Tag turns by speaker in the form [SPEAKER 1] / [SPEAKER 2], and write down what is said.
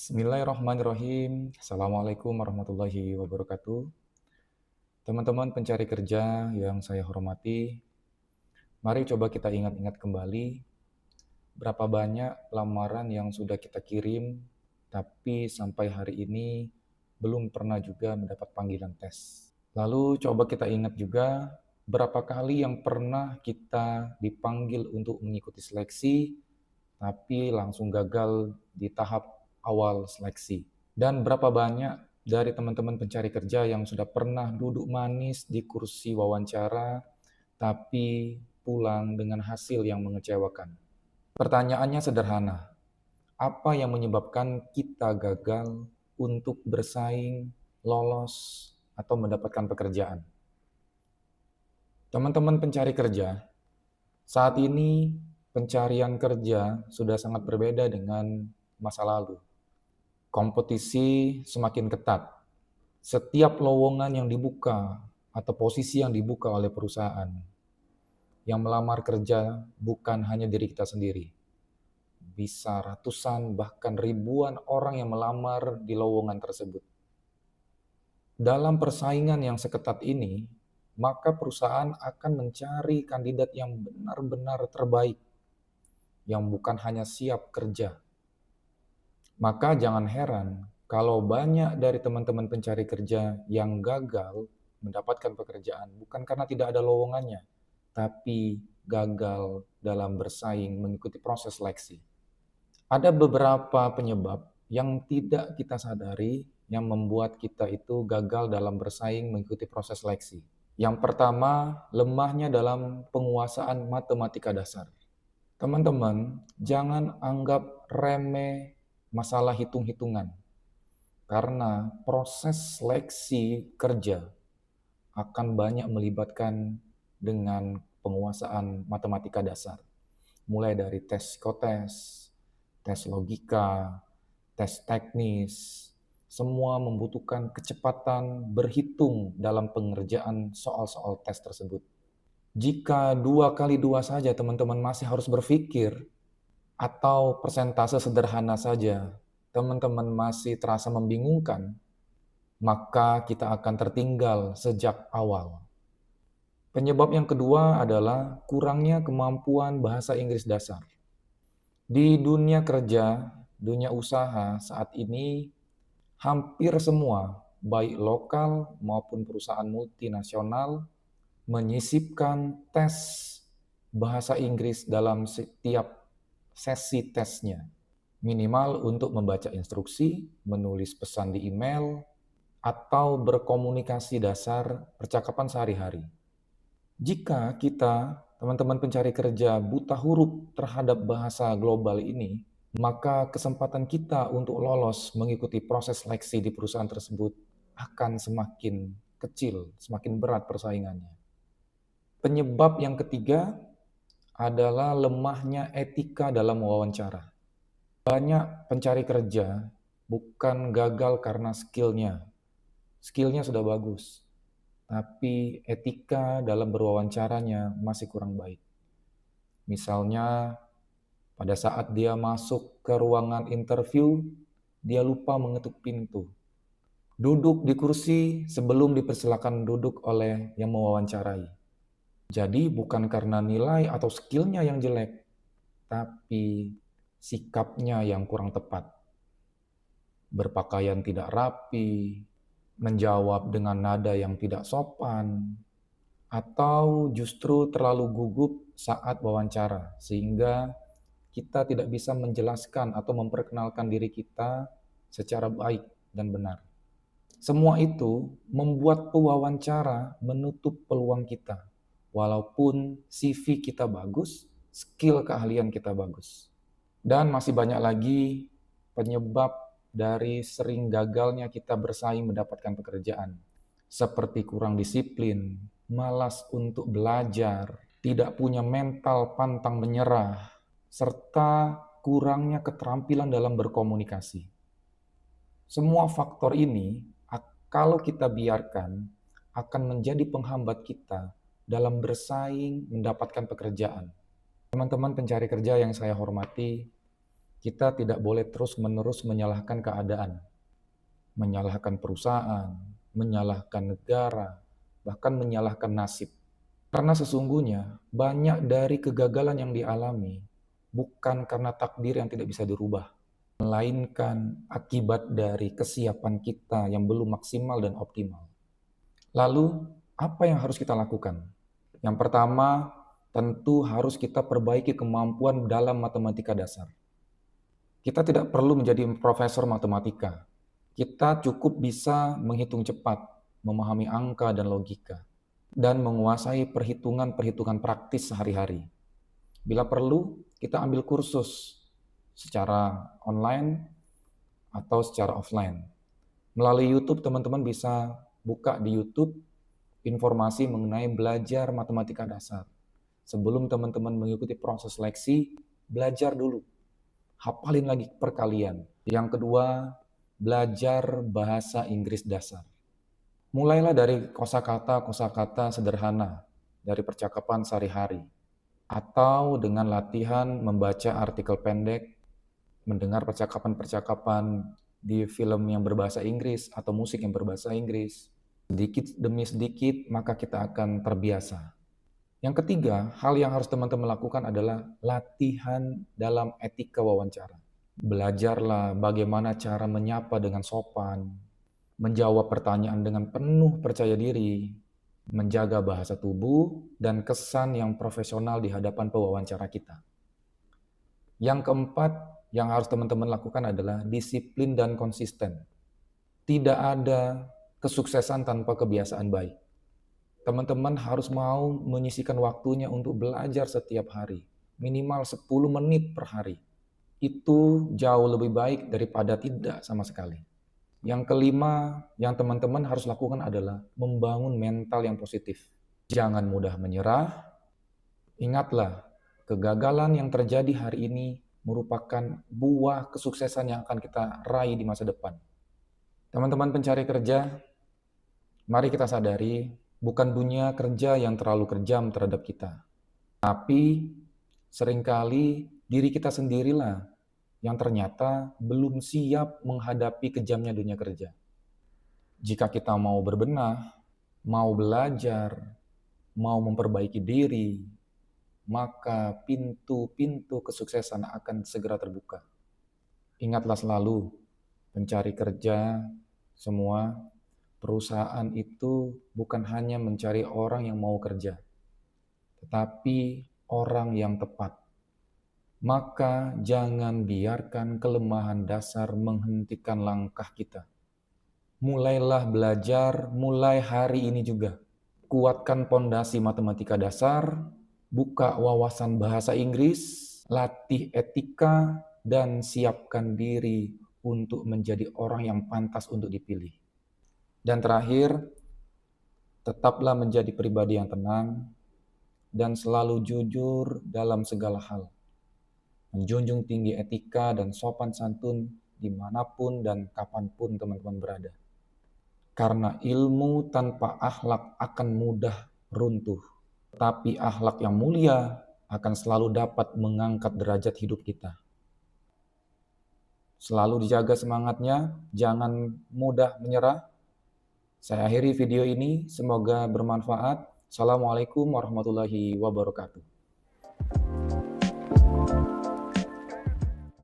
[SPEAKER 1] Bismillahirrahmanirrahim. Assalamualaikum warahmatullahi wabarakatuh. Teman-teman pencari kerja yang saya hormati, mari coba kita ingat-ingat kembali berapa banyak lamaran yang sudah kita kirim, tapi sampai hari ini belum pernah juga mendapat panggilan tes. Lalu coba kita ingat juga berapa kali yang pernah kita dipanggil untuk mengikuti seleksi, tapi langsung gagal di tahap awal seleksi. Dan berapa banyak dari teman-teman pencari kerja yang sudah pernah duduk manis di kursi wawancara, tapi pulang dengan hasil yang mengecewakan. Pertanyaannya sederhana, apa yang menyebabkan kita gagal untuk bersaing, lolos, atau mendapatkan pekerjaan? Teman-teman pencari kerja, saat ini pencarian kerja sudah sangat berbeda dengan masa lalu. Kompetisi semakin ketat. Setiap lowongan yang dibuka atau posisi yang dibuka oleh perusahaan, yang melamar kerja bukan hanya diri kita sendiri. Bisa ratusan bahkan ribuan orang yang melamar di lowongan tersebut. Dalam persaingan yang seketat ini, maka perusahaan akan mencari kandidat yang benar-benar terbaik, yang bukan hanya siap kerja. Maka jangan heran kalau banyak dari teman-teman pencari kerja yang gagal mendapatkan pekerjaan bukan karena tidak ada lowongannya, tapi gagal dalam bersaing mengikuti proses seleksi. Ada beberapa penyebab yang tidak kita sadari yang membuat kita itu gagal dalam bersaing mengikuti proses seleksi. Yang pertama, lemahnya dalam penguasaan matematika dasar. Teman-teman, jangan anggap remeh masalah hitung-hitungan, karena proses seleksi kerja akan banyak melibatkan dengan penguasaan matematika dasar. Mulai dari tes psikotes, tes logika, tes teknis, semua membutuhkan kecepatan berhitung dalam pengerjaan soal-soal tes tersebut. Jika 2 kali 2 saja teman-teman masih harus berpikir, atau persentase sederhana saja teman-teman masih terasa membingungkan, maka kita akan tertinggal sejak awal. Penyebab yang kedua adalah kurangnya kemampuan bahasa Inggris dasar. Di dunia kerja, dunia usaha saat ini, hampir semua, baik lokal maupun perusahaan multinasional, menyisipkan tes bahasa Inggris dalam setiap sesi tesnya. Minimal untuk membaca instruksi, menulis pesan di email, atau berkomunikasi dasar percakapan sehari-hari. Jika kita, teman-teman pencari kerja, buta huruf terhadap bahasa global ini, maka kesempatan kita untuk lolos mengikuti proses seleksi di perusahaan tersebut akan semakin kecil, semakin berat persaingannya. Penyebab yang ketiga adalah lemahnya etika dalam wawancara. Banyak pencari kerja bukan gagal karena skillnya. Skillnya sudah bagus, tapi etika dalam berwawancaranya masih kurang baik. Misalnya, pada saat dia masuk ke ruangan interview, dia lupa mengetuk pintu. Duduk di kursi sebelum dipersilakan duduk oleh yang mewawancarai. Jadi bukan karena nilai atau skillnya yang jelek, tapi sikapnya yang kurang tepat. Berpakaian tidak rapi, menjawab dengan nada yang tidak sopan, atau justru terlalu gugup saat wawancara, sehingga kita tidak bisa menjelaskan atau memperkenalkan diri kita secara baik dan benar. Semua itu membuat pewawancara menutup peluang kita, walaupun CV kita bagus, skill keahlian kita bagus. Dan masih banyak lagi penyebab dari sering gagalnya kita bersaing mendapatkan pekerjaan, seperti kurang disiplin, malas untuk belajar, tidak punya mental pantang menyerah, serta kurangnya keterampilan dalam berkomunikasi. Semua faktor ini, kalau kita biarkan, akan menjadi penghambat kita dalam bersaing mendapatkan pekerjaan. Teman-teman pencari kerja yang saya hormati, Kita tidak boleh terus-menerus menyalahkan keadaan, menyalahkan perusahaan, menyalahkan negara, bahkan menyalahkan nasib. Karena sesungguhnya banyak dari kegagalan yang dialami bukan karena takdir yang tidak bisa dirubah, melainkan akibat dari kesiapan kita yang belum maksimal dan optimal. Lalu, apa yang harus kita lakukan? Yang pertama, tentu harus kita perbaiki kemampuan dalam matematika dasar. Kita tidak perlu menjadi profesor matematika. Kita cukup bisa menghitung cepat, memahami angka dan logika, dan menguasai perhitungan-perhitungan praktis sehari-hari. Bila perlu, kita ambil kursus secara online atau secara offline. Melalui YouTube, teman-teman bisa buka di YouTube informasi mengenai belajar matematika dasar. Sebelum teman-teman mengikuti proses seleksi, belajar dulu. Hafalin lagi perkalian. Yang kedua, belajar bahasa Inggris dasar. Mulailah dari kosakata-kosakata sederhana dari percakapan sehari-hari. Atau dengan latihan membaca artikel pendek, mendengar percakapan-percakapan di film yang berbahasa Inggris atau musik yang berbahasa Inggris. Sedikit demi sedikit, maka kita akan terbiasa. Yang ketiga, hal yang harus teman-teman lakukan adalah latihan dalam etika wawancara. Belajarlah bagaimana cara menyapa dengan sopan, menjawab pertanyaan dengan penuh percaya diri, menjaga bahasa tubuh, dan kesan yang profesional di hadapan pewawancara kita. Yang keempat, yang harus teman-teman lakukan adalah disiplin dan konsisten. Tidak ada kesuksesan tanpa kebiasaan baik. Teman-teman harus mau menyisihkan waktunya untuk belajar setiap hari, minimal 10 menit per hari. Itu jauh lebih baik daripada tidak sama sekali. Yang kelima, yang teman-teman harus lakukan adalah membangun mental yang positif. Jangan mudah menyerah. Ingatlah, kegagalan yang terjadi hari ini merupakan buah kesuksesan yang akan kita raih di masa depan. Teman-teman pencari kerja, mari kita sadari, bukan dunia kerja yang terlalu kejam terhadap kita. Tapi seringkali diri kita sendirilah yang ternyata belum siap menghadapi kejamnya dunia kerja. Jika kita mau berbenah, mau belajar, mau memperbaiki diri, maka pintu-pintu kesuksesan akan segera terbuka. Ingatlah selalu, pencari kerja semua, perusahaan itu bukan hanya mencari orang yang mau kerja, tetapi orang yang tepat. Maka jangan biarkan kelemahan dasar menghentikan langkah kita. Mulailah belajar, mulai hari ini juga. Kuatkan pondasi matematika dasar, buka wawasan bahasa Inggris, latih etika, dan siapkan diri untuk menjadi orang yang pantas untuk dipilih. Dan terakhir, tetaplah menjadi pribadi yang tenang dan selalu jujur dalam segala hal. Menjunjung tinggi etika dan sopan santun dimanapun dan kapanpun teman-teman berada. Karena ilmu tanpa akhlak akan mudah runtuh. Tapi akhlak yang mulia akan selalu dapat mengangkat derajat hidup kita. Selalu dijaga semangatnya, jangan mudah menyerah. Saya akhiri video ini, semoga bermanfaat. Assalamualaikum warahmatullahi wabarakatuh.